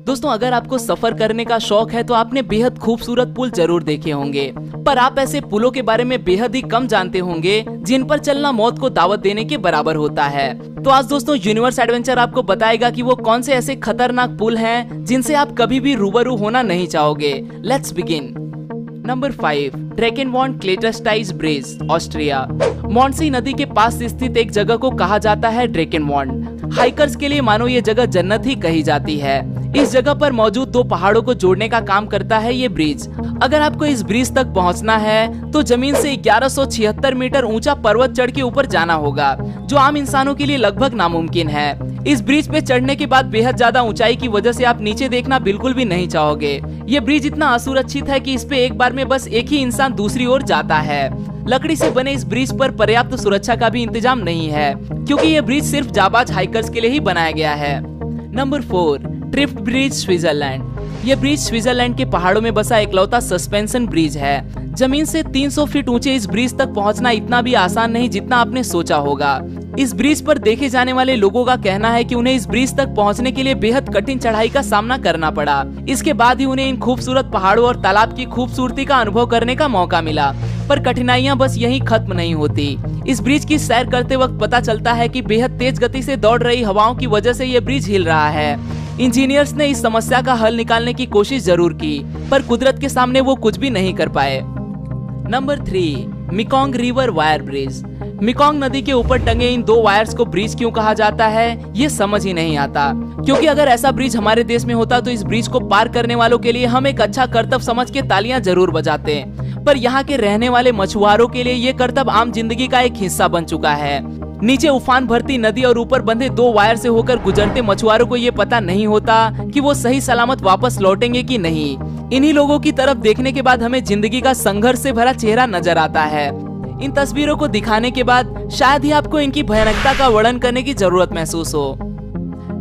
दोस्तों, अगर आपको सफर करने का शौक है तो आपने बेहद खूबसूरत पुल जरूर देखे होंगे, पर आप ऐसे पुलों के बारे में बेहद ही कम जानते होंगे जिन पर चलना मौत को दावत देने के बराबर होता है। तो आज दोस्तों यूनिवर्स एडवेंचर आपको बताएगा कि वो कौन से ऐसे खतरनाक पुल हैं जिनसे आप कभी भी रूबरू होना नहीं चाहोगे। Let's begin. Number 5, Drachenwand Klettersteig bridge, Austria. Mondsee नदी के पास स्थित एक जगह को कहा जाता है ड्रैकेनवॉर्न। हाइकर्स के लिए मानो ये जगह जन्नत ही कही जाती है। इस जगह पर मौजूद दो पहाड़ों को जोड़ने का काम करता है ये ब्रिज। अगर आपको इस ब्रिज तक पहुंचना है तो जमीन से 1176 मीटर ऊंचा पर्वत चढ़ के ऊपर जाना होगा, जो आम इंसानों के लिए लगभग नामुमकिन है। इस ब्रिज पे चढ़ने के बाद बेहद ज्यादा ऊंचाई की वजह से आप नीचे देखना बिल्कुल भी नहीं चाहोगे। ये ब्रिज इतना असुरक्षित है कि इस पे एक बार में बस एक ही इंसान दूसरी ओर जाता है। लकड़ी से बने इस ब्रिज पर पर्याप्त सुरक्षा का भी इंतजाम नहीं है, क्योंकि ये ब्रिज सिर्फ जाबाज हाइकर्स के लिए ही बनाया गया है। Number 4, Trift bridge, Switzerland. ये ब्रिज स्विट्जरलैंड के पहाड़ों में बसा इकलौता सस्पेंशन ब्रिज है। जमीन से 300 फीट ऊंचे इस ब्रिज तक पहुंचना इतना भी आसान नहीं जितना आपने सोचा होगा। इस ब्रिज पर देखे जाने वाले लोगों का कहना है कि उन्हें इस ब्रिज तक पहुंचने के लिए बेहद कठिन चढ़ाई का सामना करना पड़ा। इसके बाद ही उन्हें इन खूबसूरत पहाड़ों और तालाब की खूबसूरती का अनुभव करने का मौका मिला। पर कठिनाइयां बस यहीं खत्म नहीं होती। इस ब्रिज की सैर करते वक्त पता चलता है कि बेहद तेज गति से दौड़ रही हवाओं की वजह से ये ब्रिज हिल रहा है। इंजीनियर्स ने इस समस्या का हल निकालने की कोशिश जरूर की, पर कुदरत के सामने वो कुछ भी नहीं कर पाए। Number 3, Mekong river wire bridge. Mekong नदी के ऊपर टंगे इन दो वायर्स को ब्रिज क्यों कहा जाता है, ये समझ ही नहीं आता। क्योंकि अगर ऐसा ब्रिज हमारे देश में होता तो इस ब्रिज को पार करने वालों के लिए हम एक अच्छा करतब समझ के तालियां जरूर बजाते, पर यहाँ के रहने वाले मछुआरों के लिए ये करतब आम जिंदगी का एक हिस्सा बन चुका है। नीचे उफान भरती नदी और ऊपर बंधे दो वायर से होकर गुजरते मछुआरों को ये पता नहीं होता कि वो सही सलामत वापस लौटेंगे कि नहीं। इन्हीं लोगों की तरफ देखने के बाद हमें जिंदगी का संघर्ष से भरा चेहरा नजर आता है। इन तस्वीरों को दिखाने के बाद शायद ही आपको इनकी भयानकता का वर्णन करने की जरूरत महसूस हो।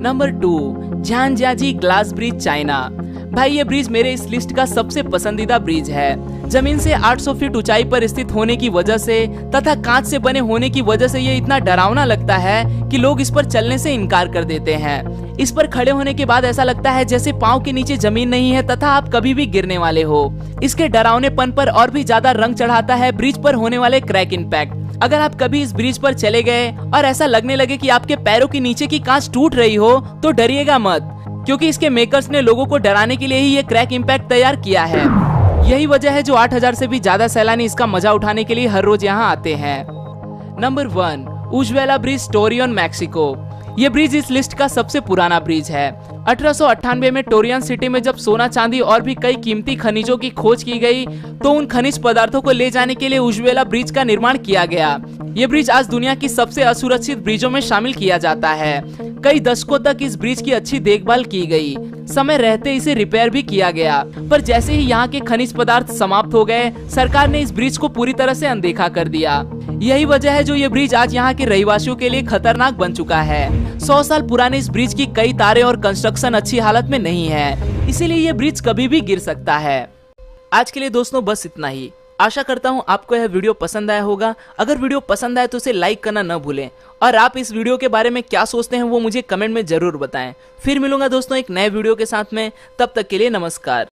Number 2, Zhangjiajie glass bridge, China. भाई ये ब्रिज मेरे इस लिस्ट का सबसे पसंदीदा ब्रिज है। जमीन से 800 फीट ऊंचाई पर स्थित होने की वजह से तथा कांच से बने होने की वजह से ये इतना डरावना लगता है कि लोग इस पर चलने से इनकार कर देते हैं। इस पर खड़े होने के बाद ऐसा लगता है जैसे पांव के नीचे जमीन नहीं है तथा आप कभी भी गिरने वाले हो। इसके डरावनेपन पर और भी ज्यादा रंग चढ़ाता है ब्रिज पर होने वाले क्रैक इम्पैक्ट। अगर आप कभी इस ब्रिज पर चले गए और ऐसा लगने लगे कि आपके पैरों के नीचे की कांच टूट रही हो तो डरिएगा मत, क्योंकि इसके मेकर्स ने लोगों को डराने के लिए ही ये क्रैक इम्पैक्ट तैयार किया है। यही वजह है जो 8000 से भी ज्यादा सैलानी इसका मजा उठाने के लिए हर रोज यहाँ आते हैं। Number 1, Ojuela bridge, Torreon, Mexico. ये ब्रिज इस लिस्ट का सबसे पुराना ब्रिज है। 1898 में टोरियन सिटी में जब सोना, चांदी और भी कई कीमती खनिजों की खोज की गई तो उन खनिज पदार्थों को ले जाने के लिए उज्वेला ब्रिज का निर्माण किया गया। ये ब्रिज आज दुनिया की सबसे असुरक्षित ब्रिजों में शामिल किया जाता है। कई दशकों तक इस ब्रिज की अच्छी देखभाल की गई, समय रहते इसे रिपेयर भी किया गया, पर जैसे ही यहाँ के खनिज पदार्थ समाप्त हो गए, सरकार ने इस ब्रिज को पूरी तरह से अनदेखा कर दिया। यही वजह है जो ये ब्रिज आज यहाँ के रहवासियों के लिए खतरनाक बन चुका है। 100 साल पुराने इस ब्रिज की कई तारें और कंस्ट्रक्शन अच्छी हालत में नहीं है, इसीलिए ये ब्रिज कभी भी गिर सकता है। आज के लिए दोस्तों बस इतना ही। आशा करता हूँ आपको यह वीडियो पसंद आया होगा। अगर वीडियो पसंद आए तो इसे लाइक करना न भूलें, और आप इस वीडियो के बारे में क्या सोचते हैं वो मुझे कमेंट में जरूर बताएं। फिर मिलूंगा दोस्तों एक नए वीडियो के साथ में, तब तक के लिए नमस्कार।